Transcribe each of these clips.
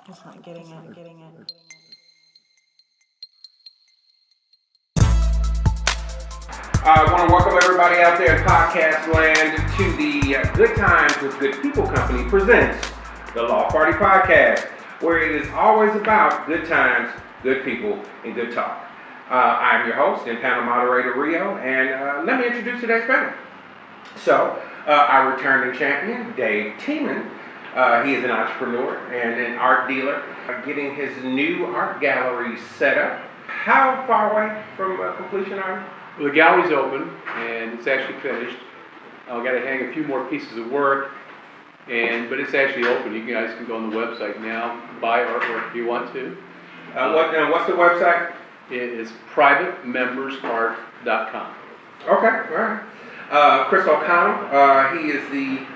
It's not getting it. I want to welcome everybody out there in podcast land to the Good Times with Good People Company presents the Loft Party Podcast, where it is always about good times, good people, and good talk. I'm your host and panel moderator, Rio, and let me introduce today's panel. So, our returning champion, Dave Tiemann. He is an entrepreneur and an art dealer, getting his new art gallery set up. How far away from completion are you? Well, the gallery's open and it's actually finished. I've got to hang a few more pieces of work, but it's actually open. You guys can go on the website now, buy artwork if you want to. What's the website? It is privatemembersart.com. Okay, all right. Chris O'Connell, he is the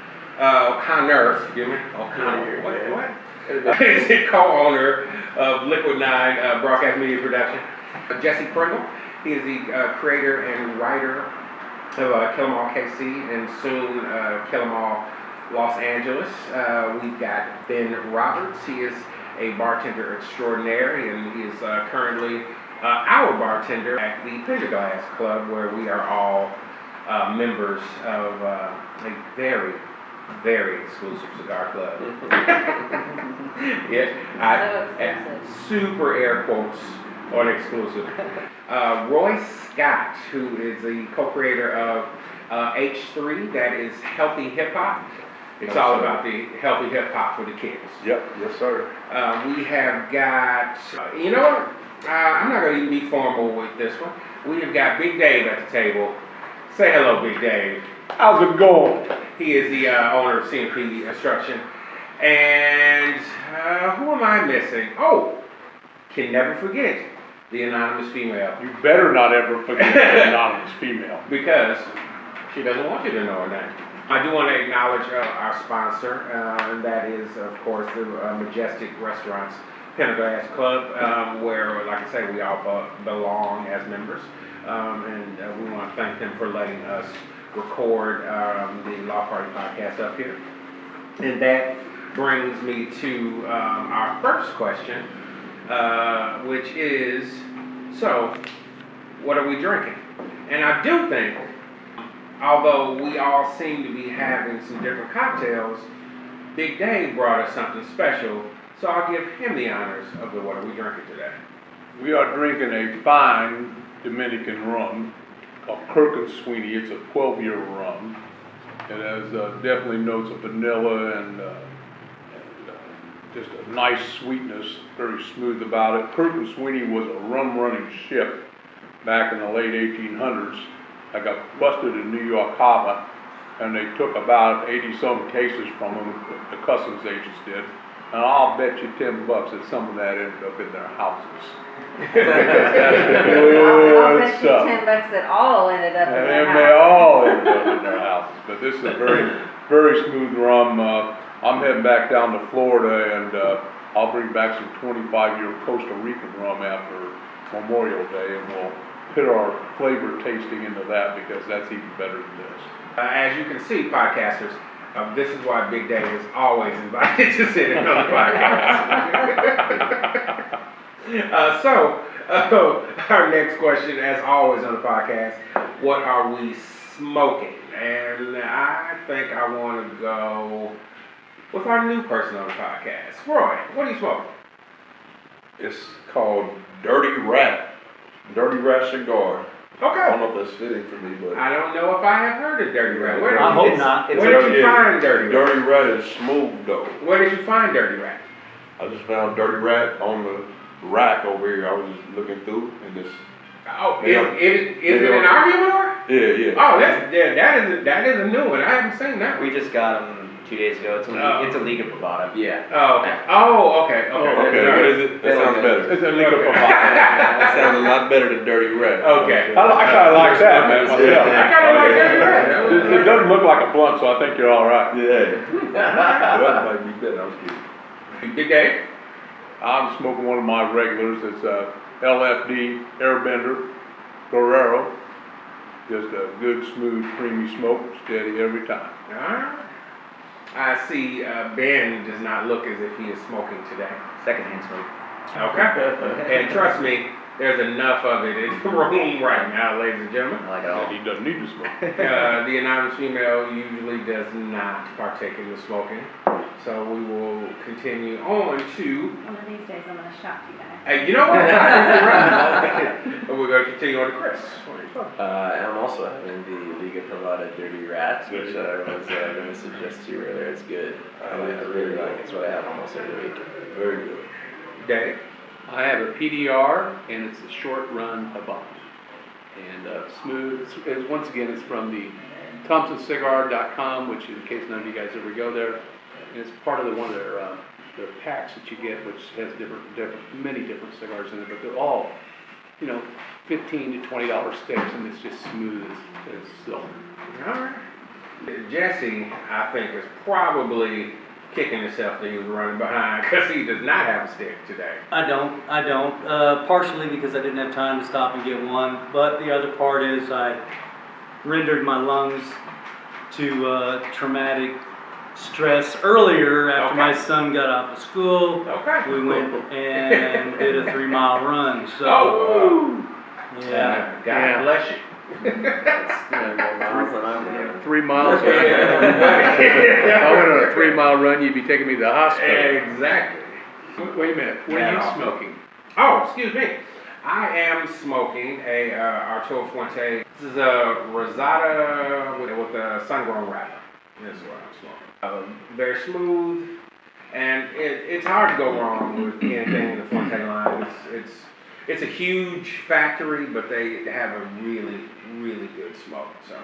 O'Connor, excuse me, O'Connor, what? He's the co-owner of Liquid 9 Broadcast Media Production. Jesse Pringle, he is the creator and writer of Kill 'Em All KC and soon Kill 'Em All Los Angeles. We've got Ben Roberts. He is a bartender extraordinaire, and he is currently our bartender at the Penderglass Club, where we are all members of a very, very exclusive cigar club. Super air quotes on exclusive. Roy Scott, who is the co-creator of H3, that is healthy hip hop. It's all about the healthy hip hop for the kids. Yep, yes sir. We have got, you know what? I'm not going to even be formal with this one. We have got Big Dave at the table. Say hello, Big Dave. How's it going? He is the owner of CMP Instruction. And who am I missing? Oh, can never forget the anonymous female. You better not ever forget the anonymous female. Because she doesn't want you to know her name. I do want to acknowledge our sponsor, and that is, of course, the Majestic Restaurants Penderglass Club, where, like I say, we all belong as members. And we want to thank them for letting us record the Loft Party Podcast up here. And that brings me to our first question, which is, so, what are we drinking? And I do think, although we all seem to be having some different cocktails, Big Dave brought us something special, so I'll give him the honors of the what are we drinking today. We are drinking a fine Dominican rum called Kirk & Sweeney. It's a 12-year rum. It has definitely notes of vanilla and just a nice sweetness, very smooth about it. Kirk & Sweeney was a rum-running ship back in the late 1800s. I got busted in New York Harbor, and they took about 80-some cases from them, the customs agents did. And I'll bet you $10 that some of that ended up in their houses. I'll bet you $10 that all ended up in their And house. they all ended up in their houses. But this is a very, very smooth rum. I'm heading back down to Florida, and I'll bring back some 25-year Costa Rican rum after Memorial Day, and we'll put our flavor tasting into that because that's even better than this. As you can see, podcasters, this is why Big Dave is always invited to sit in on the podcast. So, our next question, as always on the podcast, what are we smoking? And I think I want to go with our new person on the podcast. Roy, what are you smoking? It's called Dirty Rat cigar. Okay. I don't know if that's fitting for me, but I don't know if I have heard of Dirty Rat. I hope not. Where did you find Dirty Rat? Dirty Rat is smooth though. Where did you find Dirty Rat? I just found Dirty Rat on the rack over here. I was just looking through and just. Oh, is it an argument? Yeah. Oh, that is a new one. I haven't seen that. We just got them 2 days ago. It's a Liga Privada. Yeah. Oh, okay. Okay, what is it? That sounds better. It's a liquor for That sounds a lot better than Dirty Rat. Okay. I kind of like that, man, myself. I kind of like Dirty Rat. It doesn't look like a blunt, so I think you're all right. Yeah. That might be better. I'm kidding. Big Dave? I'm smoking one of my regulars. It's LFD Airbender Guerrero. Just a good, smooth, creamy smoke, steady every time. Alright. I see Ben does not look as if he is smoking today. Secondhand smoke. Okay. And trust me, there's enough of it in the room right now, ladies and gentlemen. I like it all. And he doesn't need to smoke. The anonymous female usually does not partake in the smoking. So we will continue on to. One of these days I'm gonna shock you guys. Hey, you know what? I think you're right. We're going to continue on to Chris. I'm also having the Liga Privada Dirty Rat, which I was going to suggest to you earlier. It's good. I really like it. It's what I have almost every week. Very good. Dave. I have a PDR, and it's a short run Habano. And smooth. Once again, it's from the ThompsonCigar.com, which in case none of you guys ever go there, and it's part of one of their packs that you get, which has many different cigars in it, but they're all, $15 to $20 sticks, and it's just smooth as silk. All right. Jesse, I think, is probably kicking himself that he was running behind because he does not have a stick today. I don't. Partially because I didn't have time to stop and get one, but the other part is I rendered my lungs to traumatic stress earlier after my son got off of school. Okay. We went and did a 3-mile run. So, yeah. God bless you. 3 miles. If I went on a 3-mile run, you'd be taking me to the hospital. Exactly. Wait a minute. What are you smoking? Oh, excuse me. I am smoking a Arturo Fuente. This is a Rosada with a sun-grown wrapper. This is what I'm smoking. Very smooth, and it's hard to go wrong with anything in the Fuente line. It's a huge factory, but they have a really, really good smoke. So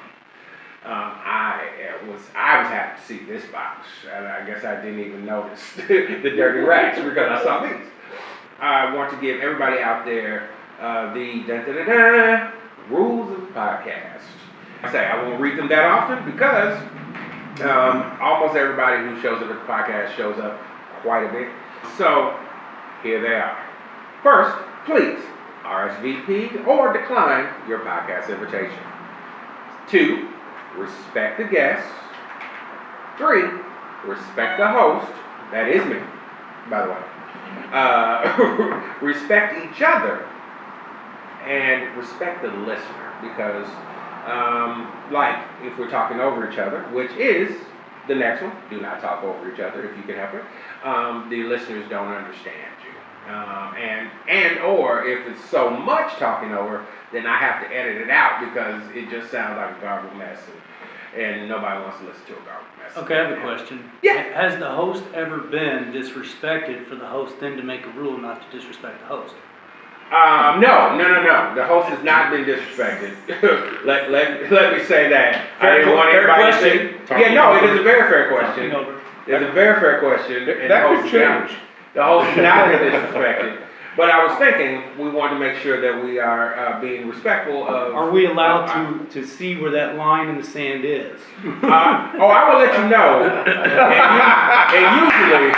I was happy to see this box, and I guess I didn't even notice the dirty racks because I saw these. I want to give everybody out there the rules of the podcast. I won't read them that often because almost everybody who shows up at the podcast shows up quite a bit. So here they are. First, please RSVP or decline your podcast invitation. 2, respect the guests. 3, respect the host. That is me, by the way. Respect each other and respect the listener because like if we're talking over each other, which is the next one, do not talk over each other if you can help it. The listeners don't understand you, and or if it's so much talking over, then I have to edit it out because it just sounds like a garbled mess, and nobody wants to listen to a garbled mess. Okay, I have a question. Yeah. Has the host ever been disrespected for the host then to make a rule not to disrespect the host? No. The host has not been disrespected. let me say that. I didn't want everybody to say. Yeah, no, it is a very fair question. It's a very fair question. And That could change. The host has not been disrespected. But I was thinking we want to make sure that we are being respectful of. Are we allowed to see where that line in the sand is? I will let you know. And usually.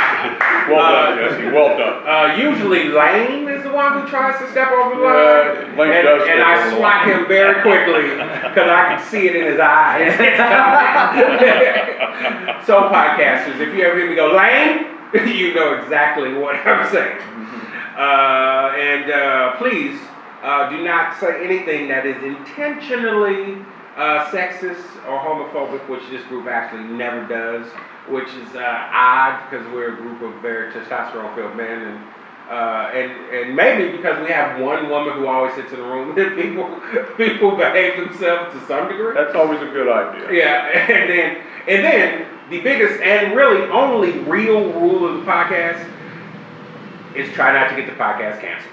Well done, Jesse, well done. Usually Lane is the one who tries to step over the line. Lane does and step I over the swat him very quickly because I can see it in his eyes. So podcasters, if you ever hear me go, Lane, you know exactly what I'm saying. Please do not say anything that is intentionally sexist or homophobic, which this group actually never does, which is odd because we're a group of very testosterone-filled men, and maybe because we have one woman who always sits in the room, people behave themselves to some degree. That's always a good idea. Yeah, and then the biggest and really only real rule of the podcast is try not to get the podcast canceled.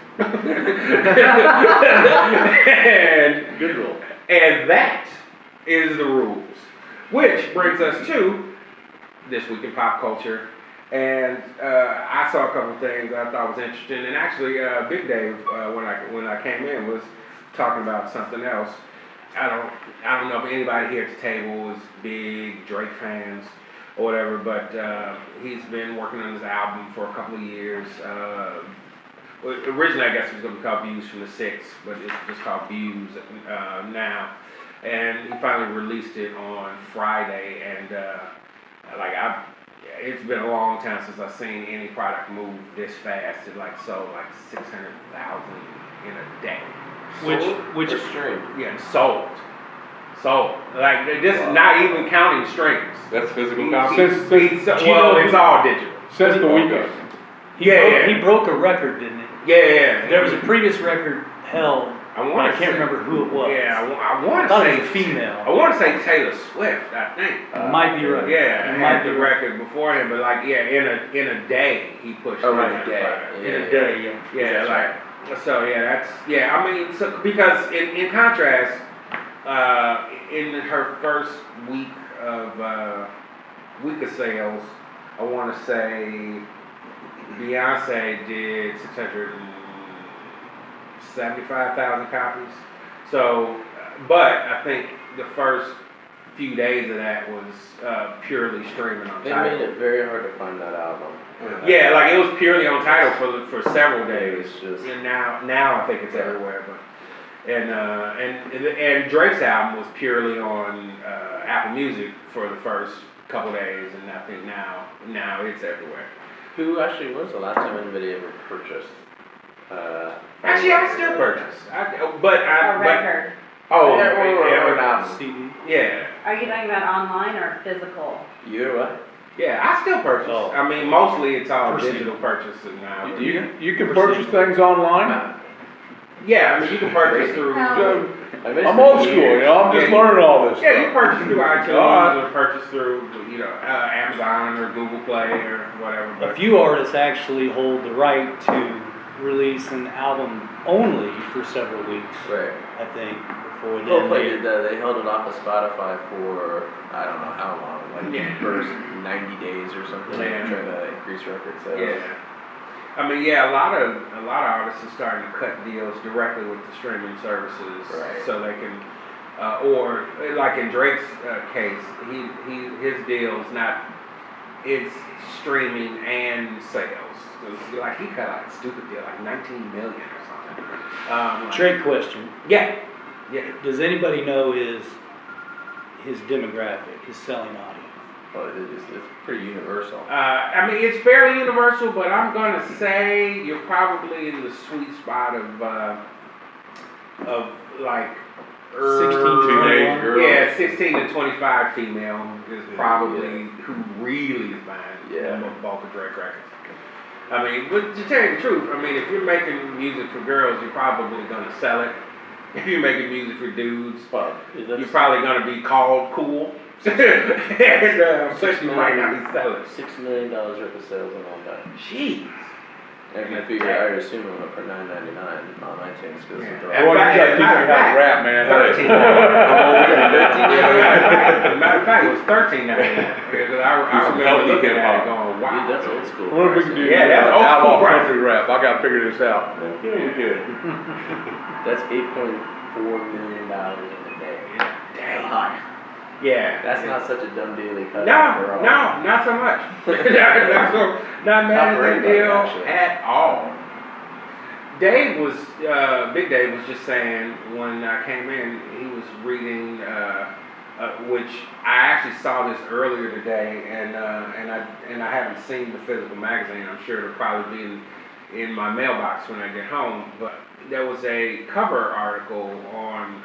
And Good rule. And that is the rules. Which brings us to This Week in Pop Culture. And I saw a couple things I thought was interesting. And actually, Big Dave, when I came in, was talking about something else. I don't know if anybody here at the table is big Drake fans or whatever, but he's been working on his album for a couple of years. Originally, I guess it was going to be called Views from the Six, but it's just called Views now. And he finally released it on Friday, and it's been a long time since I've seen any product move this fast. It like sold like 600,000 in a day. Which For stream. Yeah, sold. Like this is not even counting streams. That's physical He- copies? well, it's all digital. Since the weekend. he broke a record, didn't he? Yeah. There was a previous record held. I I want to can't remember who it was. Yeah, I I want to thought say it was a female. I want to say Taylor Swift. I think. Might be right. Yeah, It I might had be the right. record before him, but like, yeah, in a day he pushed. Oh, in a 300 day. products. In a day, yeah. Yeah, That's like so. Yeah, that's yeah. I mean, so because in contrast, in her first week of sales, I want to say Beyonce did 675,000 copies. So, but I think the first few days of that was purely streaming on They Tidal. made it very hard to find that album. Yeah, like it was purely on Tidal for several days. It's just- And now I think it's everywhere. But and Drake's album was purely on Apple Music for the first couple days, and I think now it's everywhere. Who actually was the last time anybody ever purchased? Actually, I still purchase. A But record. oh Yeah, or an yeah, album. CD. yeah, Are you talking about online or physical? You or what? yeah. I still purchase. Oh. I mean, mostly it's all Proceed. digital purchases now. but- You can purchase things online? Yeah, I mean you can purchase through. No. I'm old school, you know, I'm just learning all this Yeah, you stuff. purchase through iTunes Alright. or purchase through, Amazon or Google Play or whatever. A But few artists actually hold the right to release an album only for several weeks, Right. I think, before then. Coldplay did that. They held it off of Spotify for I don't know how long, like Yeah. the first 90 days or something, Yeah. trying to increase record sales. yeah, I mean, yeah, a lot of artists are starting to cut deals directly with the streaming services, Right. so they can, or like in Drake's case, his deal's not, it's streaming and sales. So it's like he cut like a stupid deal, like 19 million or something. Trade question. Yeah. Does anybody know his demographic, his selling audience? Well, it's pretty universal. I mean, it's fairly universal, but I'm gonna say you're probably in the sweet spot of like 16 to Teenage 21? girl. yeah, 16 to 25 female is probably who really is buying the bulk of Drake records. I mean, but to tell you the truth, I mean, if you're making music for girls, you're probably gonna sell it. If you're making music for dudes, Well, you're probably gonna be called cool. and, so you might not be selling. $6 million worth of sales in one day. Jeez. And if you figure, I assume it went for $9.99 on iTunes because Yeah. the Boy, you gotta teach me how to rap, man. $13. As a matter of fact, it was $13.99. Because I remember looking at it going, wow. Dude, that's old school. I wonder if we can do Yeah, that's old outlaw school rap. country rap, I gotta figure this out. That's $8.4 million in a day. Dang. Yeah. That's not such a dumb deal they cut. No, not so much. Not mad at that deal actually. at all. Dave was, Big Dave was just saying when I came in, he was reading, which I actually saw this earlier today, and I haven't seen the physical magazine. I'm sure it'll probably be in my mailbox when I get home. But there was a cover article on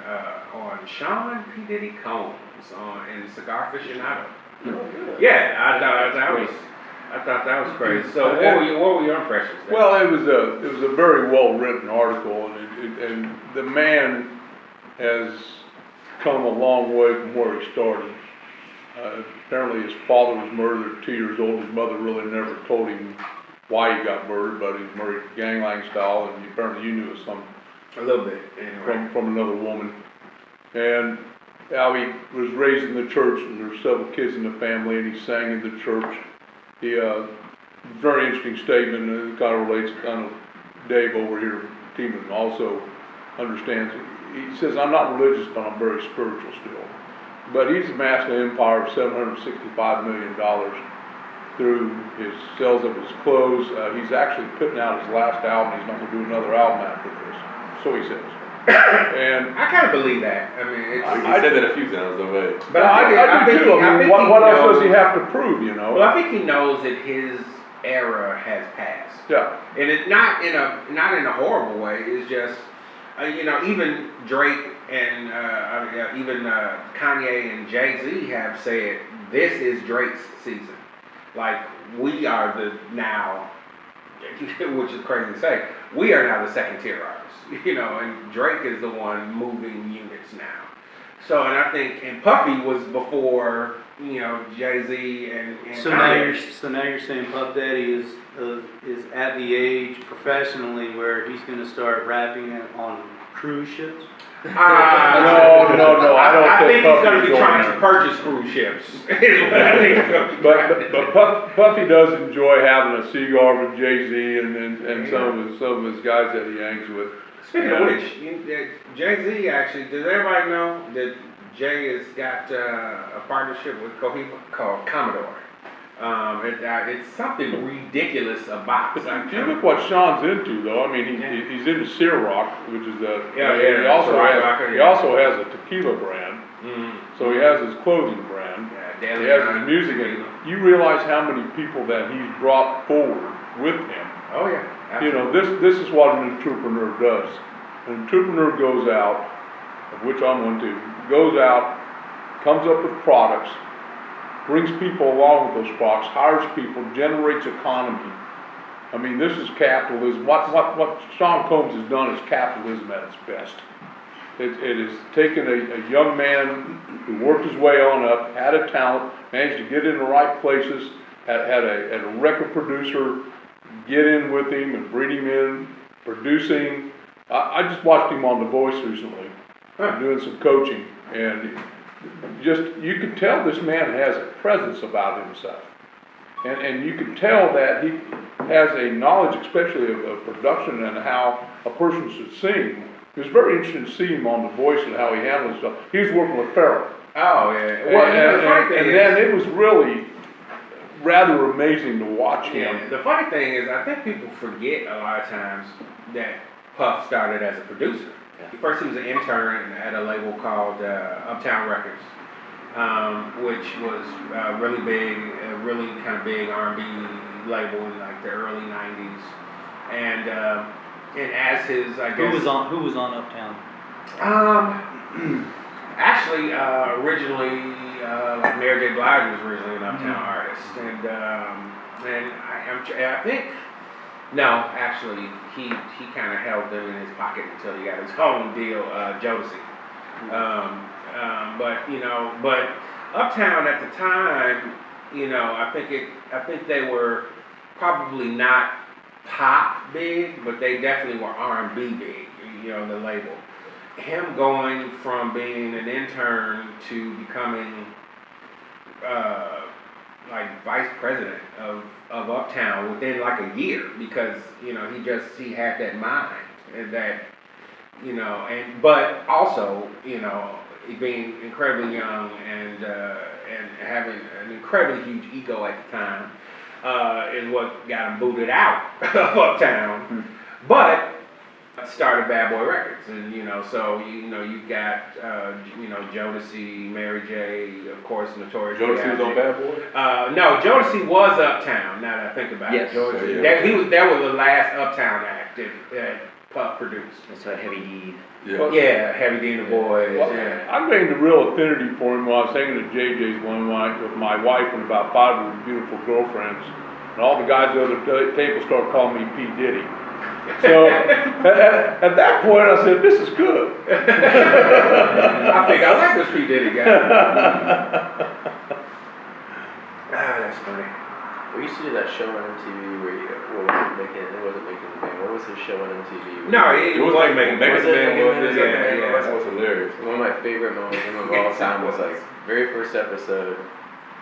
Sean P. Diddy Combs in Cigar Aficionado. Yeah, I thought that was crazy. So what were your impressions? There? Well, it was a very well written article, and the man has come a long way from where he started. Apparently, his father was murdered at 2 years old. His mother really never told him why he got murdered, but he's married gangland style, and apparently you knew some A little bit, anyway. from another woman. And how he was raised in the church, and there's several kids in the family, and he sang in the church. He, very interesting statement, and it kind of relates, Dave over here, Teeman also understands it. He says, I'm not religious, but I'm very spiritual still. But he's amassed an empire of $765 million through his sales of his clothes. He's actually putting out his last album. He's not going to do another album after this. So he says. And I kind of believe that. I mean, it's, I said that a few times though, man. but I do think too. I mean, what else does he knows- have to prove, you know? Well, I think he knows that his era has passed, Yeah. and it's not in a horrible way. It's just, you know, even Drake and even Kanye and Jay-Z have said this is Drake's season. Like, we are the now, which is crazy to say, we are now the second tier artists, you know, and Drake is the one moving units now. So, and I think, and Puffy was before, you know, Jay-Z and So Kanye. now you're saying Puff Daddy is at the age professionally where he's going to start rapping on cruise ships? No, I don't I think he's Puffy's going to be going trying there. to purchase cruise ships. I think he's gonna be trying to do. But Puffy does enjoy having a cigar with Jay-Z and some of his guys that he hangs with. Speaking of which, Jay-Z actually, does everybody know that Jay has got a partnership with Cohiba called Commodore? It's something ridiculous about. If you look what Sean's into, though, I mean, he's into Ciroc, which is Yeah, he also Ciroc has vodka, he yeah. also has a tequila brand. So he has his clothing brand. Yeah, He has his music, and you realize how many people that he's brought forward with him. Oh yeah. You know, absolutely. this is what an entrepreneur does. An entrepreneur goes out, of which I'm one too, goes out, comes up with products, brings people along with those products, hires people, generates economy. I mean, this is capitalism. What Sean Combs has done is capitalism at its best. It has taken a young man who worked his way on up, had a talent, managed to get in the right places, had a record producer get in with him and bring him in, producing. I just watched him on The Voice recently, doing some coaching, and just, you can tell this man has a presence about himself. And you can tell that he has a knowledge, especially of production and how a person should sing. It was very interesting to see him on The Voice and how he handles stuff. He was working with Farrell. Oh yeah. Well, And then it was really rather amazing to watch him. Yeah, the funny thing is, I think people forget a lot of times that Puff started as a producer. First, he was an intern at a label called Uptown Records, which was really big, really kind of big R&B label in like the early '90s. And as his, I guess, Who was on Uptown? Actually, originally, Mary J. Blige was originally an Uptown artist, and I think, no, actually, he kind of held them in his pocket until he got his own deal, Jodeci. But Uptown at the time, you know, I think they were probably not pop big, but they definitely were R&B big, you know, the label. Him going from being an intern to becoming like vice president of Uptown within like a year, because, you know, he had that mind, and that, you know, but also, you know, being incredibly young and having an incredibly huge ego at the time is what got him booted out of Uptown. But started Bad Boy Records, and you know, so you've got Jodeci, Mary J, of course, Notorious. Jodeci was on Bad Boy? No, Jodeci was Uptown. Now that I think about Yes. it, Jodeci, Yeah. that was the last Uptown act that Puff produced. That's what Heavy D. Yeah, Heavy D and the Boys. Well, Yeah. I gained a real affinity for him while I was hanging at JJ's one night with my wife and about 5 of his beautiful girlfriends. And all the guys at the other table started calling me P. Diddy. So at that point I said, this is good. I think I like this P. Diddy guy. That's funny. We used to do that show on MTV where it wasn't making the band. What was the show on MTV? No, It was like Megan Was it Man Megan was, Man? yeah, that was hilarious. One of my favorite moments of all time was like very first episode.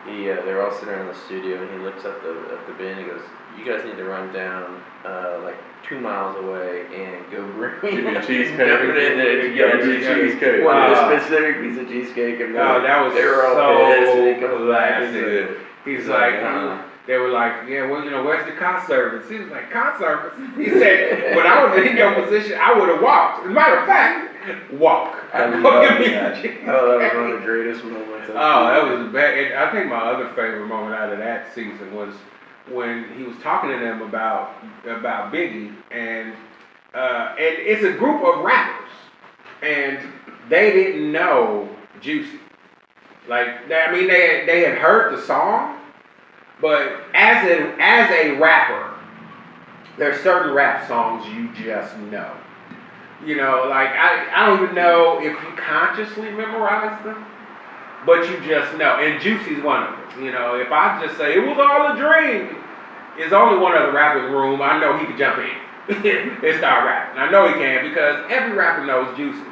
They were all sitting around the studio, and he looks at the bin and he goes, "You guys need to run down like 2 miles away and go bring Give me a cheesecake. dump it in there to get Give me a cheesecake. One specific piece of cheesecake." And No, that was they were all so pissed, and he comes back and classic. He's like, they were like, yeah, well, where's the car service? He was like, car service? He said, when I was in your position, I would have walked. As a matter of fact, walk. I Don't love give me that. the cheese. Oh, that was one of the greatest moments. Oh, that was bad. And I think my other favorite moment out of that season was when he was talking to them about Biggie, and it's a group of rappers, and they didn't know Juicy. Like, they had heard the song, but as a rapper, there's certain rap songs you just know. Like I don't even know if you consciously memorize them, but you just know. And Juicy's one of them. If I just say, it was all a dream, there's only one other rapper in the room, I know he could jump in and start rapping. I know he can because every rapper knows Juicy.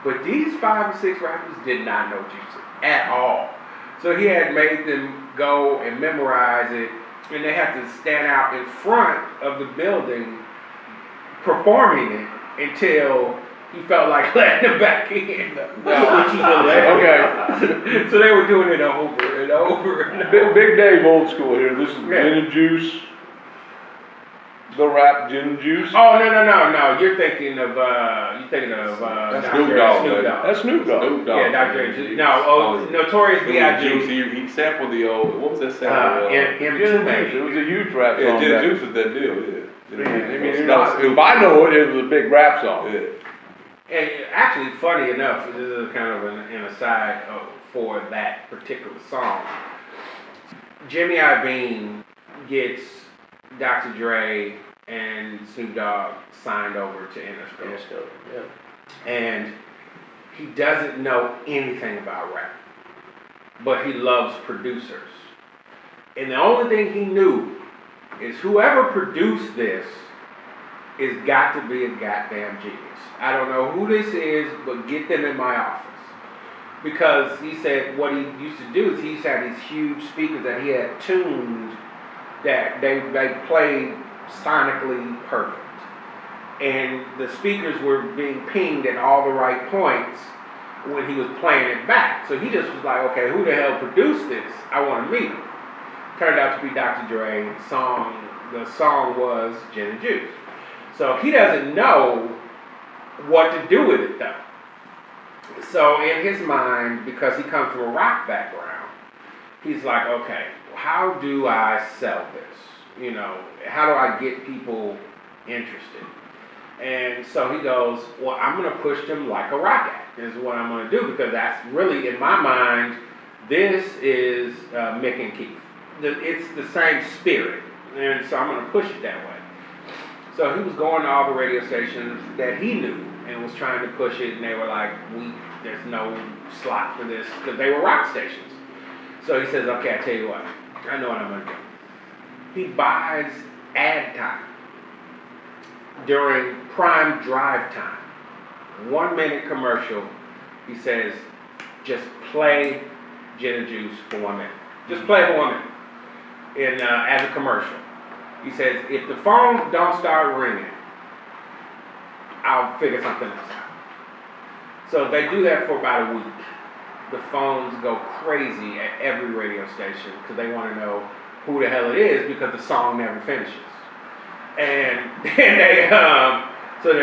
But these 5 or 6 rappers did not know Juicy at all. So he had made them go and memorize it, and they had to stand out in front of the building performing it until he felt like letting them back in. Okay. So they were doing it over and over and over. Big Dave old school here, this is Gin and Juice, the rap Gin and Juice. Oh, no, you're thinking of That's Dr. Snoop Dogg, Snoop buddy. Dogg. That's Snoop Dogg. Snoop Dogg. Yeah, Dr. Juice. No, Notorious B.I.G. He sampled the old, what was that sample? M2 Gin and Juice, maybe. it was a huge rap song. Yeah, Gin and back- Juice was that deal, yeah. if I know it, it was a big rap song. Yeah. And actually, funny enough, this is kind of an aside for that particular song. Jimmy Iovine gets Dr. Dre and Snoop Dogg signed over to Interscope. Yeah. And he doesn't know anything about rap, but he loves producers. And the only thing he knew is whoever produced this is got to be a goddamn genius. I don't know who this is, but get them in my office. Because he said what he used to do is he used to have these huge speakers that he had tuned that they played sonically perfect. And the speakers were being pinged at all the right points when he was playing it back. So he just was like, okay, who the hell produced this? I want to meet him. Turned out to be Dr. Dre. The song was Gin and Juice. So he doesn't know what to do with it though. So in his mind, because he comes from a rock background, he's like, okay, how do I sell this? How do I get people interested? And so he goes, well, I'm going to push them like a rock act is what I'm going to do, because that's really, in my mind, this is Mick and Keith. It's the same spirit, and so I'm going to push it that way. So he was going to all the radio stations that he knew and was trying to push it, and they were like, there's no slot for this, because they were rock stations. So he says, okay, I tell you what, I know what I'm going to do. He buys ad time during prime drive time. 1 minute commercial. He says, just play Gin and Juice for 1 minute. Just play it for 1 minute as a commercial. He says, if the phones don't start ringing, I'll figure something else out. So they do that for about a week. The phones go crazy at every radio station because they want to know who the hell it is, because the song never finishes. And so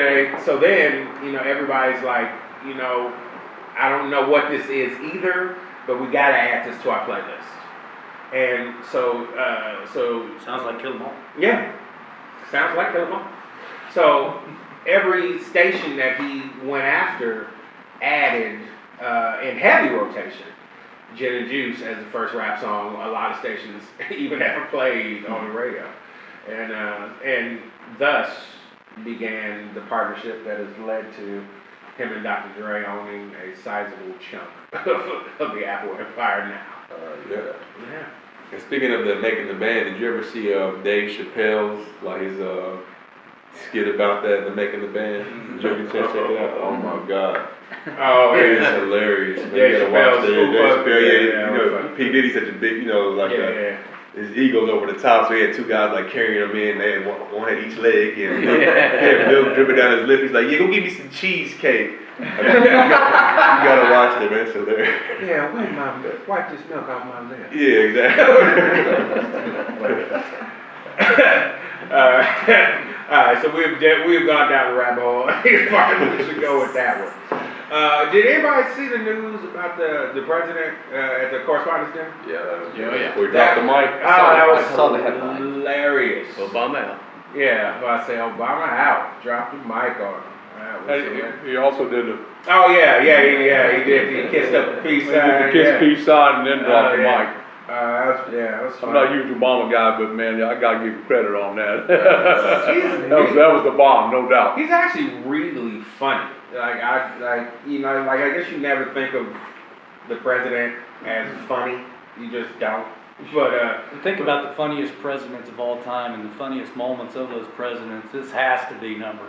then everybody's like, I don't know what this is either, but we gotta add this to our playlist. And so Sounds like Kill 'Em All. yeah, sounds like Kill 'Em All. So every station that he went after added in heavy rotation Gin and Juice as the first rap song a lot of stations even ever played on the radio. And thus began the partnership that has led to him and Dr. Dre owning a sizable chunk of the Apple empire now. Yeah. Yeah. And speaking of making the band, did you ever see Dave Chappelle's his skit about that, the making the band? Did you ever check it out? Oh my God. Oh, It is yeah. hilarious. Man. Dave You gotta watch Chappelle's that. Dave Scoop Up, Chappelle, yeah, P. Diddy's such a big, Yeah. his ego's over the top, so he had two guys like carrying him in. They had one at each leg, and he had milk dripping down his lip. He's like, "Yeah, go get me some cheesecake." I mean, you gotta watch them, man. So there. Yeah, wipe this milk off my lip. Yeah, exactly. Alright, so we've gone down the rabbit hole. We should go with that one. Did anybody see the news about the president at the correspondence dinner? Yeah, that was Yeah, yeah. We dropped the mic. That was I saw the headline. hilarious. Obama out. Yeah, well, I say Obama out. Drop the mic on him. That was hilarious. He also did the Oh yeah, he did. He kissed up the peace sign. kiss peace sign and then dropped the yeah. mic. That was I'm fun. not a huge Obama guy, but man, I gotta give you credit on that. Jesus. that was the bomb, no doubt. He's actually really funny. I guess you never think of the president as funny. You just don't. But Think about the funniest presidents of all time and the funniest moments of those presidents. This has to be number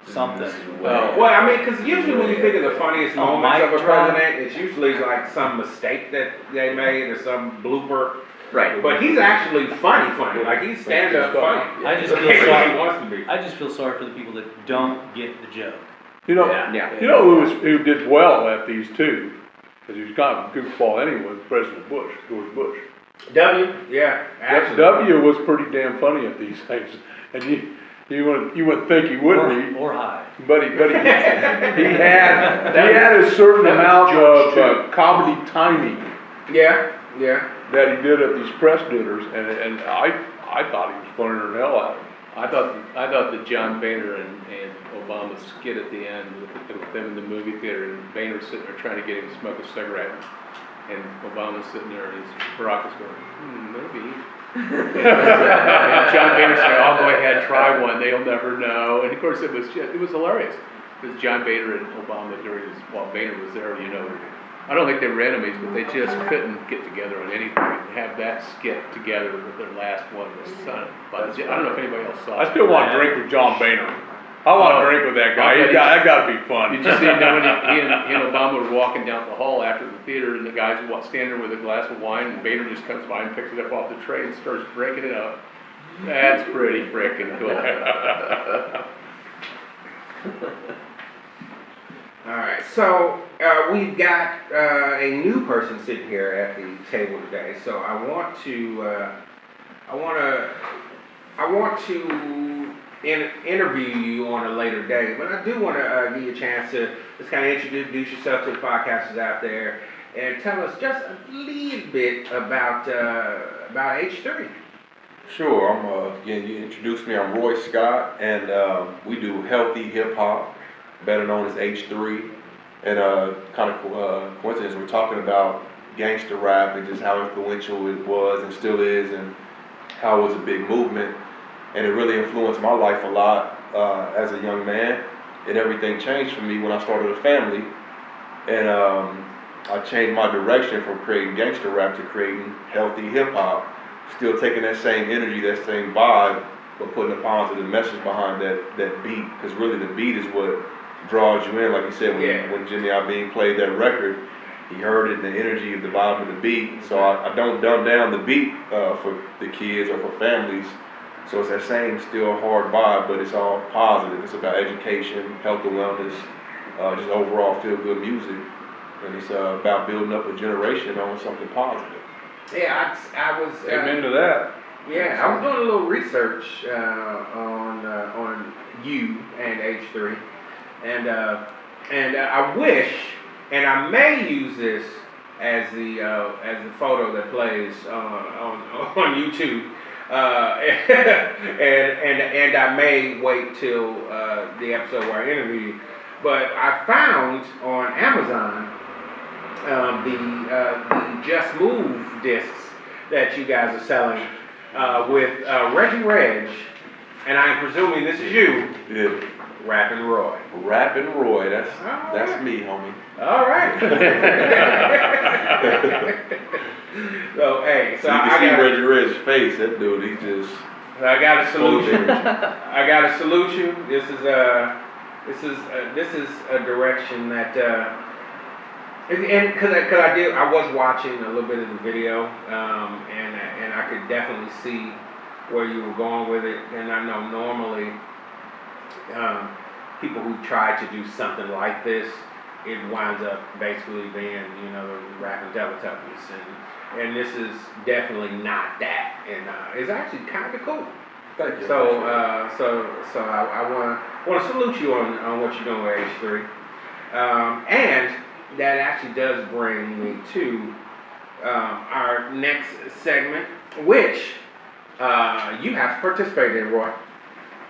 something. well, I mean, because usually when you think of the funniest Oh, moments mic of a drop. president, it's usually like some mistake that they made or some blooper. Right. But he's actually funny. Like he's stand up funny. I just feel He sorry. wants to be. I just feel sorry for the people that don't get the joke. You know, Yeah. you know who did well at these two, because he was kind of a goofball anyway, President Bush, George Bush. Yeah, actually. W was pretty damn funny at these things, and you wouldn't think he would be, Or high. but he had a certain amount of comedy timing Yeah. that he did at these press dinners, and I thought he was funnier than hell out of it. I thought the John Boehner and Obama skit at the end with them in the movie theater, and Boehner's sitting there trying to get him to smoke a cigarette, and Obama's sitting there, and Barack is going, maybe. And John Boehner said, "I'll go ahead, try one. They'll never know." And of course, it was hilarious because John Boehner and Obama while Boehner was there, I don't think they were enemies, but they just couldn't get together on anything. And have that skit together with their last one was son. But I don't know if anybody else saw it. I still want to drink with John Boehner. I want to drink with that guy. That got to be fun. Did you see when he and Obama were walking down the hall after the theater, and the guys were standing there with a glass of wine, and Boehner just comes by and picks it up off the tray and starts drinking it up. That's pretty freaking cool. All right, so we've got a new person sitting here at the table today. So I want to interview you on a later day, but I do want to give you a chance to just kind of introduce yourself to the podcasters out there and tell us just a little bit about H3. Sure. Again, you introduced me. I'm Roy Scott, and we do healthy hip hop, better known as H3. And kind of coincidence, we're talking about gangster rap and just how influential it was and still is, and how it was a big movement. And it really influenced my life a lot as a young man. And everything changed for me when I started a family. And I changed my direction from creating gangster rap to creating healthy hip hop. Still taking that same energy, that same vibe, but putting a positive message behind that beat. Because really the beat is what draws you in. Like you said, when Jimmy Iovine played that record, he heard it in the energy of the vibe of the beat. So I don't dumb down the beat for the kids or for families. So it's that same still hard vibe, but it's all positive. It's about education, health and wellness, just overall feel good music. And it's about building up a generation on something positive. Yeah, I was. Amen to that. Yeah, I was doing a little research on you and H3, and I wish, and I may use this as the photo that plays on YouTube, and I may wait till the episode where I interview you, but I found on Amazon the Just Move discs that you guys are selling with Reggie Reg, and I'm presuming this is you, Yeah. Rappin' Roy. Rappin' Roy, that's right. me, homie. All right. So hey, So you can see Reggie Red's face. That dude, he just. I gotta salute you. Full of I gotta salute you. This is a direction that And I was watching a little bit of the video, and I could definitely see where you were going with it. And I know normally, people who try to do something like this, it winds up basically being, the rapping Teletubbies, and this is definitely not that, and it's actually kind of cool. Thank you. So I want to salute you on what you're doing with H3, and that actually does bring me to our next segment, which you have to participate in, Roy.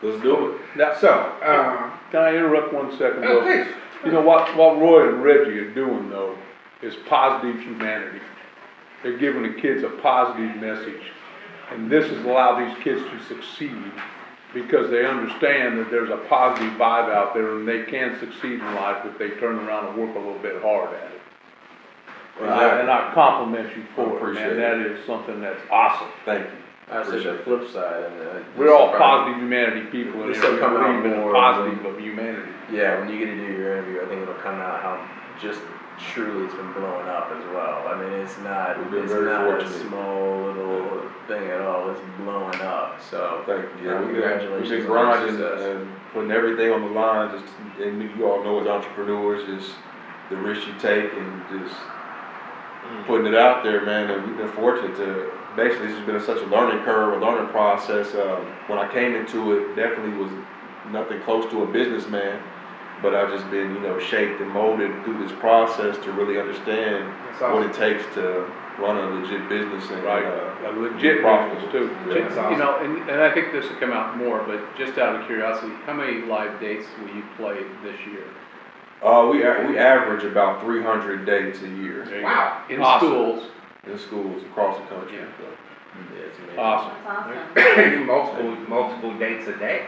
Let's do it. So, Can I interrupt 1 second? oh, Will? please. You know what Roy and Reggie are doing though is positive humanity. They're giving the kids a positive message. And this has allowed these kids to succeed because they understand that there's a positive vibe out there and they can succeed in life if they turn around and work a little bit hard at it. And I compliment you for it, Appreciate man. That is something that's awesome. Thank you. I would say the flip side, and We're all positive humanity people and This we will come out believe in the more positive of humanity. Yeah, when you get to do your interview, I think it'll come out how just truly it's been blowing up as well. I mean, it's not We've been it's very not a fortunate. small little thing at all. It's blowing up. So Thank you. Yeah, congratulations. we've been on your grinding success. and putting everything on the line. Just, and you all know as entrepreneurs, just the risk you take and just putting it out there, man. And we've been fortunate to basically, it's just been such a learning curve, a learning process. When I came into it, definitely was nothing close to a businessman, but I've just been, shaped and molded through this process to really understand what it takes to run a legit business and Right, a legit profitable. business too. Yeah, that's awesome. And I think this will come out more, but just out of curiosity, how many live dates will you play this year? We average about 300 dates a year There you Wow. go. In Awesome. schools. in schools across the country. Yeah. So. Yeah, it's amazing. Awesome. Multiple dates a day.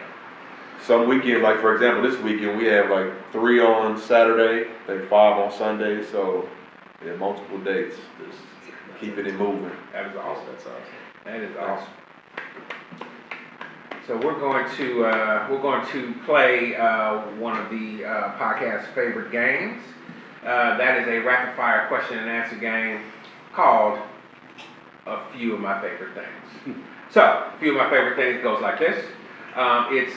Some weekends, like for example, this weekend we have like 3 on Saturday, then 5 on Sunday. So yeah, multiple dates. Just keeping it moving. That is awesome. That's awesome. That is awesome. So we're going to play one of the podcast's favorite games. That is a rapid fire question and answer game called A Few of My Favorite Things. So, a few of my favorite things goes like this. It's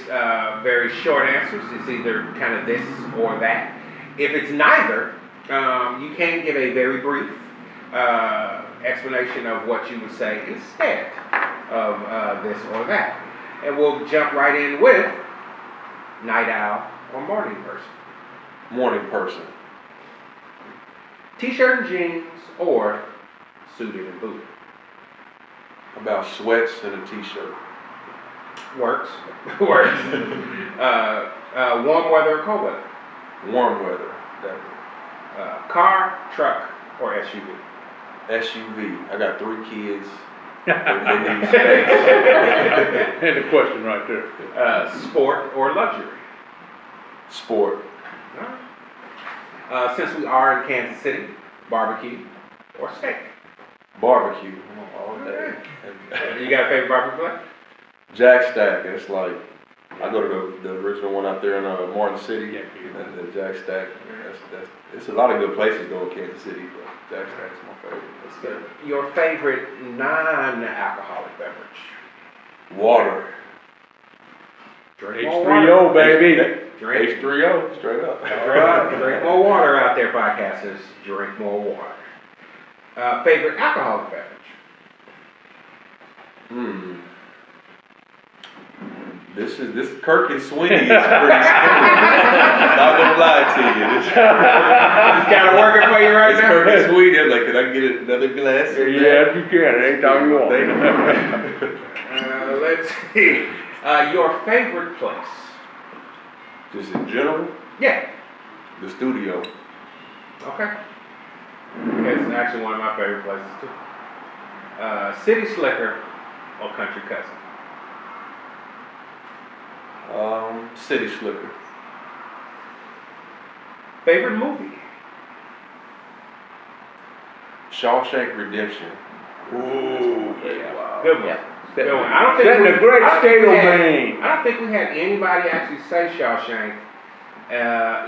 very short answers. It's either kind of this or that. If it's neither, you can give a very brief explanation of what you would say instead of this or that. And we'll jump right in with night owl or morning person. Morning person. T-shirt and jeans or suited and booted. About sweats and a t-shirt. Works. Works. Warm weather or cold weather. Warm weather. Definitely. Car, truck, or SUV. SUV. I got 3 kids. They need space. And the question right there. Sport or luxury. Sport. Since we are in Kansas City, barbecue or steak. Barbecue. All day. You got a favorite barbecue place? Jack Stack. It's like I go to the original one out there in Martin City. And the Jack Stack. It's a lot of good places though in Kansas City, but Jack Stack's my favorite. That's good. Your favorite non-alcoholic beverage? Water. Drink more water. H3O, baby. Drink. H3O, straight up. Drink more water out there, podcasters. Drink more water. Favorite alcoholic beverage? This Kirk and Sweeney is pretty smooth. Not gonna lie to you. This It's kind of working for you right It's now? Kirk and Sweeney. I'm like, can I get another glass? of that? Yeah, you can, anytime you want. Let's see. Your favorite place? Just in general, Yeah. the studio. Okay. It's actually one of my favorite places too. City slicker or country cousin? City slicker. Favorite movie? Shawshank Redemption. Ooh, yeah. Wow. Good one. Yeah. Good one. I don't think Setting we, a great I don't state think we of had- Maine. I don't think we had anybody actually say Shawshank,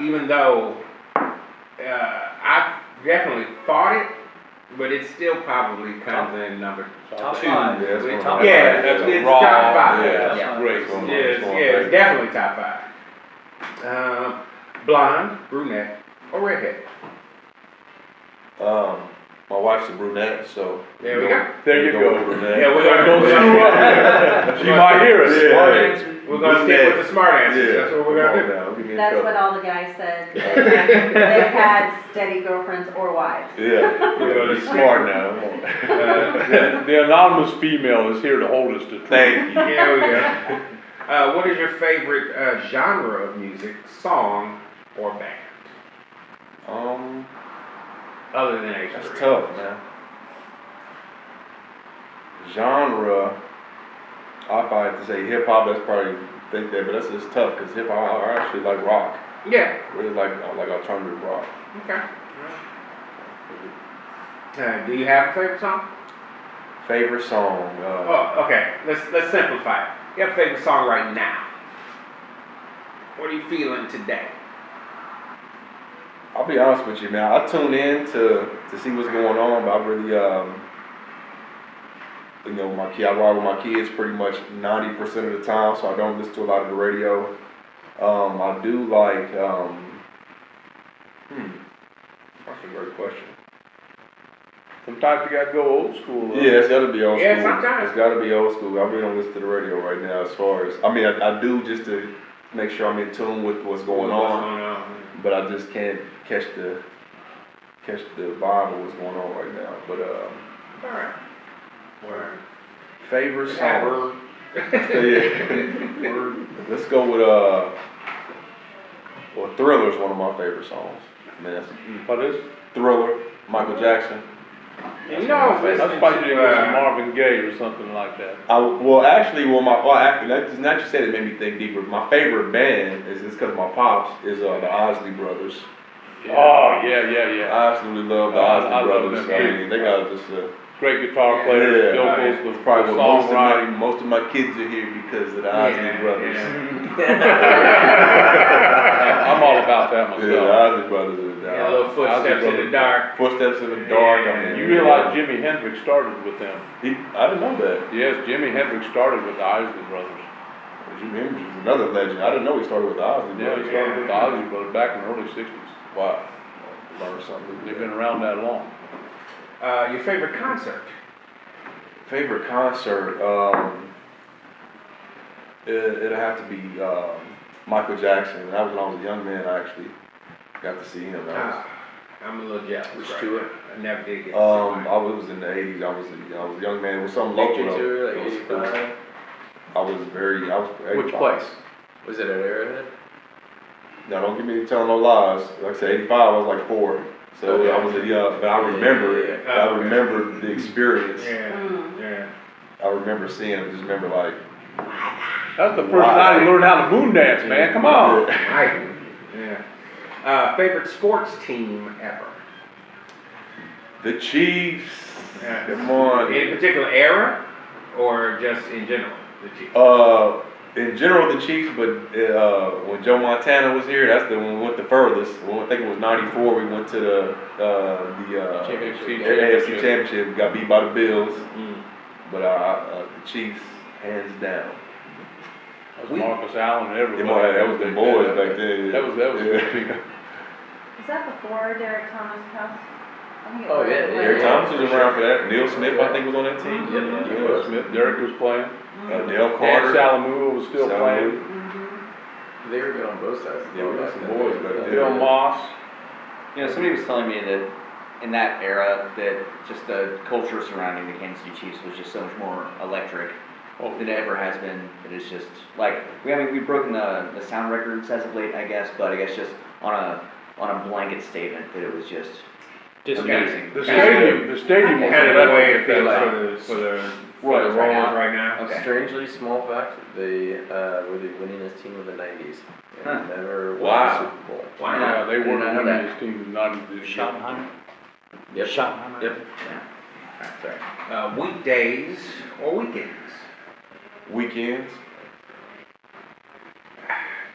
even though I definitely fought it, but it still probably comes in number Top 2. five. Yeah, that's one of Top my- Yeah, That's a it's raw, top 5. yeah, Yeah. that's great. That's one of my- Yes, that's one of my yeah, it's favorites. definitely top 5. Blonde, brunette, or redhead? My wife's a brunette, so. There we go. There you go. with brunette. Yeah, we're gonna Don't screw up. She might hear us. Yeah. Smart answer. We're gonna stick with the smart answers. Yeah. That's what we're Come gonna on do. now, don't get me in That's what trouble. all the guys said. They've had steady girlfriends or wives. Yeah, We're gonna be smart now, come on. The anonymous female is here to hold us to truth. Thank you. Here we go. What is your favorite genre of music, song or band? Other than H3. That's tough, man. Genre, I'd probably have to say hip hop. That's probably think that, but that's just tough because hip hop I actually like rock. Yeah. Really like alternative rock. Okay. Do you have a favorite song? Favorite song? Oh, okay. Let's simplify it. You have a favorite song right now. What are you feeling today? I'll be honest with you, man. I tune in to see what's going on, but I really, I ride with my kids pretty much 90% of the time, so I don't listen to a lot of the radio. I do like, that's a great question. Sometimes you gotta go old school. Yeah, it's gotta be old Yeah, school. sometimes. It's gotta be old school. I really don't listen to the radio right now as far as, I do just to make sure I'm in tune with what's going on, but I just can't catch the vibe of what's going on right now. But, Alright. Word. favorite Yeah. song? Yeah. Let's go with, well, Thriller is one of my favorite songs. Man, that's What is? Thriller, Michael Jackson. You know, That's probably doing some Marvin Gaye or something like that. Actually, now you said it made me think deeper. My favorite band is just because my pops is the Osley Brothers. Oh, yeah. I absolutely love the I Osley love Brothers. them, I too. mean, they got just Great guitar players, Yeah. vocals, the probably what songwriting. most of my kids are here because of the Osley Brothers. I'm all about that Yeah, the myself. Osley Brothers are Yeah, little footsteps in the dark. Footsteps in the dark. I mean, You realize Jimi Hendrix started with them? I didn't know that. Yes, Jimi Hendrix started with the Isley Brothers. Jimi Hendrix is another legend. I didn't know he started with the Osley Yeah, he Brothers. started with the Isley Brothers back in the early 60s. Wow. Learned something. They've been around that long. Your favorite concert? Favorite concert, it'll have to be Michael Jackson. That was when I was a young man. I actually got to see him. I'm a little jealous. Which right tour? now. I never did get to see I was in the '80s. I was a young man. It was some local. Picture tour, like It was- 85. I was Which 85. place? Was it at Arrowhead? Now don't get me telling no lies. Like I said, '85. I was like 4. So Okay. I was but I remember it. Yeah. I remember the experience. Yeah, Mm. yeah. I remember seeing it. Just remember like. That's the first night he learned how to moon dance, man. Come on. Right. Yeah. Favorite sports team ever? The Chiefs. Yeah. Come on. Any particular era, or just in general, the Chiefs? In general, the Chiefs, but when Joe Montana was here, that's the when we went the furthest. I think it was '94. We went to the AFC Championship. We got beat by the Bills, but the Chiefs, hands down. That was Marcus Allen and everybody. That was the boys back then. That was a good team. Was that before Derek Thomas passed? I think it Oh, was. yeah, Eric Thomas was around for that. Neil Smith, I think, was on that team. Will Smith, Derek was playing. Dale Dan Carter. Salamua was still playing. Mhm. They were good on both sides. Yeah, we got some boys back then. Bill Moss. You know, somebody was telling me that in that era, that just the culture surrounding the Kansas City Chiefs was just so much more electric Oh, than it ever has been. It is just like we've broken the sound records as of late, I guess, but I guess just on a blanket statement that it was just amazing. The stadium was Kind of the way it electric feels at that time. for the Royals right now. right now. Okay. Strangely small fact, they were the winningest team of the 90s. And Huh. never won Wow. the Super Bowl. Wow. Yeah, they Did were not know winning that. this team, not this year. Schottenheimer. Yep. Schottenheimer. Yep. Sorry. Weekdays or weekends? Weekends.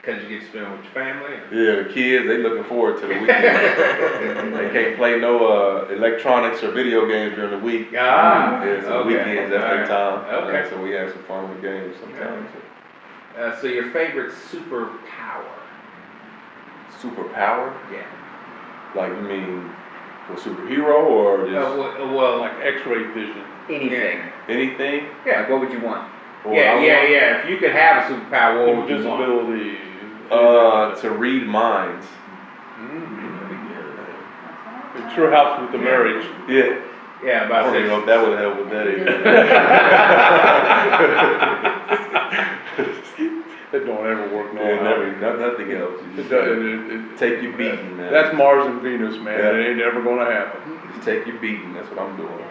Cause you get to spend with your family. Yeah, the kids, they looking forward to the weekend. They can't play no electronics or video games during the week. Ah, Yeah, so the okay. weekends, that's their time. Okay. So we have some fun with games sometimes. So your favorite superpower? Superpower? Yeah. Like, you mean for superhero or just Well, Like X-ray vision. Anything. anything? Like, what would you want? Or yeah. If you could have a superpower, what would you want? Invisibility. To read minds. It sure helps with the marriage. Yeah. Yeah, I about don't even know if that would help with that either. It don't ever work no Yeah, how. nothing else. You It just doesn't, take your beating, man. that's Mars and Venus, man. Yeah. It ain't ever gonna happen. Just take your beating. That's what I'm doing.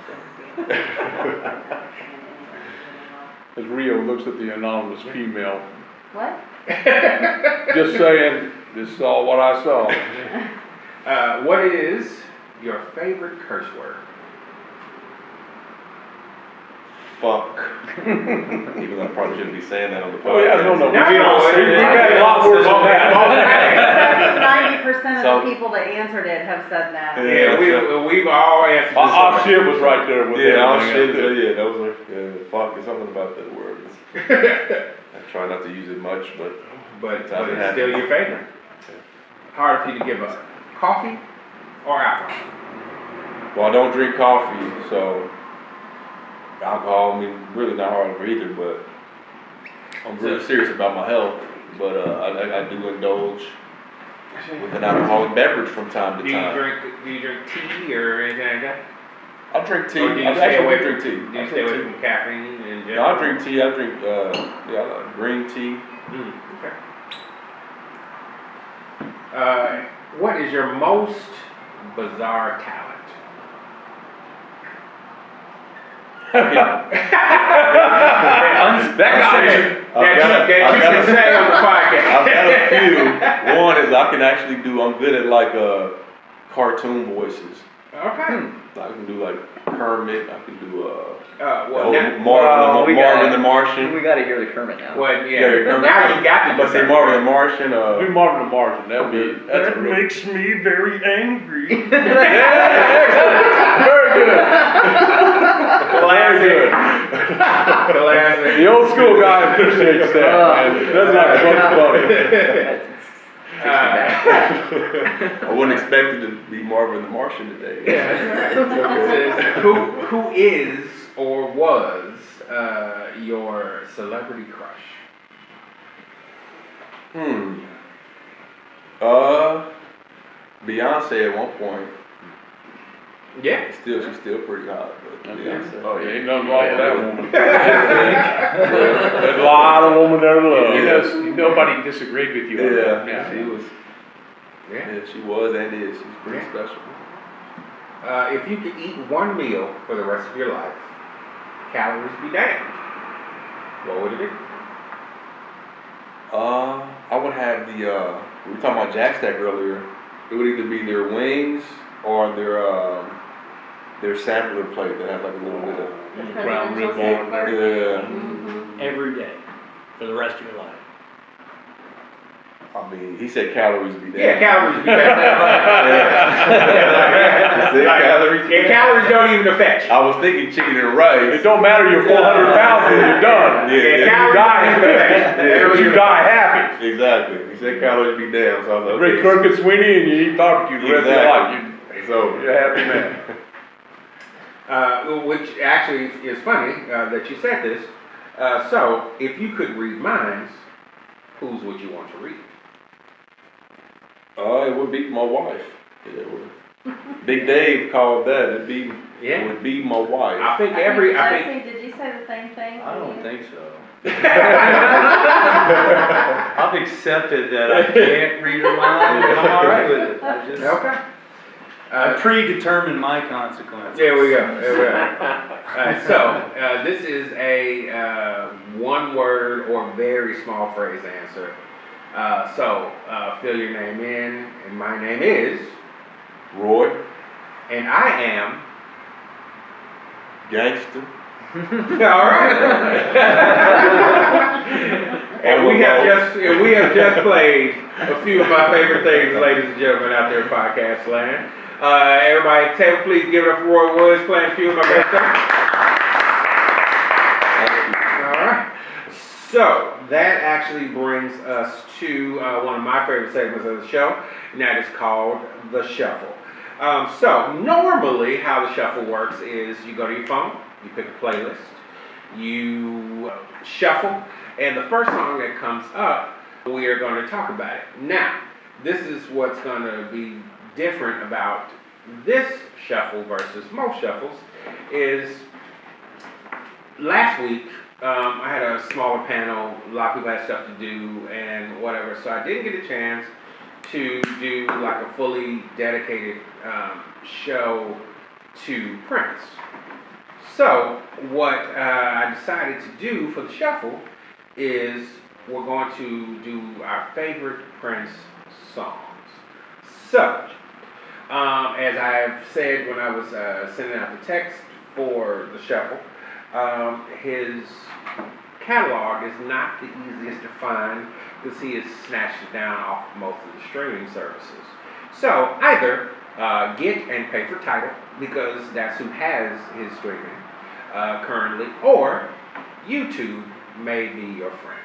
As Rio looks at the anonymous female, What? just saying, this is all what I saw. What is your favorite curse word? Fuck. Even though I probably shouldn't be saying that on the podcast. Oh yeah, no, No, we've had a lot worse than that. 90% of So- the people that answered it have said that. Yeah, we've all answered this. Our already. shit was right there with Yeah, all everything shit. else. Yeah, those are. Yeah, fuck. There's something about that word. I try not to use it much, but but It's it's still your favorite. Hard for you to give up. Coffee or alcohol? well, I don't drink coffee, so alcohol. I mean, really not hard for either. But I'm really serious about my health. But I do indulge with an alcoholic beverage from time Do to you time. drink tea or anything like that? I drink tea. Or do you I stay actually away drink from tea. Do I you stay drink away tea. from caffeine in No, general? I drink tea. I drink I like green tea. Okay. What is your most bizarre talent? That guy. That you can say on the podcast. I've got a few. One is I can actually do. I'm good at like cartoon voices. Okay. I can do like Kermit. I can do Well, now, Marvin the Martian. We gotta hear the Kermit now. well, Yeah, yeah. Now you got to But say Marvin the Martian. Do Marvin the Martian. That's a real. makes me very angry. Very good. Very good. Classic. The old school guy appreciates that, man. That's not funny. I wouldn't expect it to be Marvin the Martian today. It says, who is or was your celebrity crush? Beyonce at one point. Yeah. She's still pretty hot. But Beyonce. Oh, yeah, ain't nothing wrong with that woman. There's a lot of women there to love. Nobody disagreed with you on that. Yeah, she was. Yeah. Yeah, she was and is. She's pretty Yeah. special. If you could eat one meal for the rest of your life, calories be damned, what would it be? I would have we were talking about Jack Stack earlier. It would either be their wings or their sampler plate that has like a little bit of The Brown rib presidential on there. sampler. yeah. Mhm. Every day for the rest of your life. I mean, he said calories be damned. Yeah, calories be damned. He said calories. Yeah, calories don't even affect you. I was thinking chicken and rice. It don't matter, you're 400 pounds when you're done. Yeah, Yeah, yeah. calories don't even affect you. But you die happy. Exactly. He said calories be damned. So I was like, Drink okay. Kirk and Sweeney and you eat barbecue the rest of your life. It's over. You're a happy man. Which actually is funny that you said this. So, if you could read minds, whose would you want to read? It would be my wife. Yeah, it would. Big Dave called that. It would be my wife. I think Jesse, did you say the same thing? I don't think so. I've accepted that I can't read her mind, and I'm all right with it. Okay. I predetermined my consequences. There we go. So, this is a one word or very small phrase answer. So, fill your name in, and my name is Roy, and I am. gangster. All right. And we we have just played a few of my favorite things, ladies and gentlemen, out there in podcast land. Everybody, please give it up for Roy Woods playing a few of my favorite things. All right. So that actually brings us to one of my favorite segments of the show, and that is called the Shuffle. So normally, how the Shuffle works is you go to your phone, you pick a playlist, you shuffle, and the first song that comes up, we are going to talk about it. Now, this is what's going to be different about this shuffle versus most shuffles is last week I had a smaller panel, a lot of people had stuff to do and whatever, so I didn't get a chance to do like a fully dedicated show to Prince. So what I decided to do for the shuffle is we're going to do our favorite Prince songs. So, as I've said when I was sending out the text for the shuffle, his catalog is not the easiest to find because he has snatched it down off most of the streaming services. So either get and pay for Tidal because that's who has his streaming currently, or YouTube may be your friend.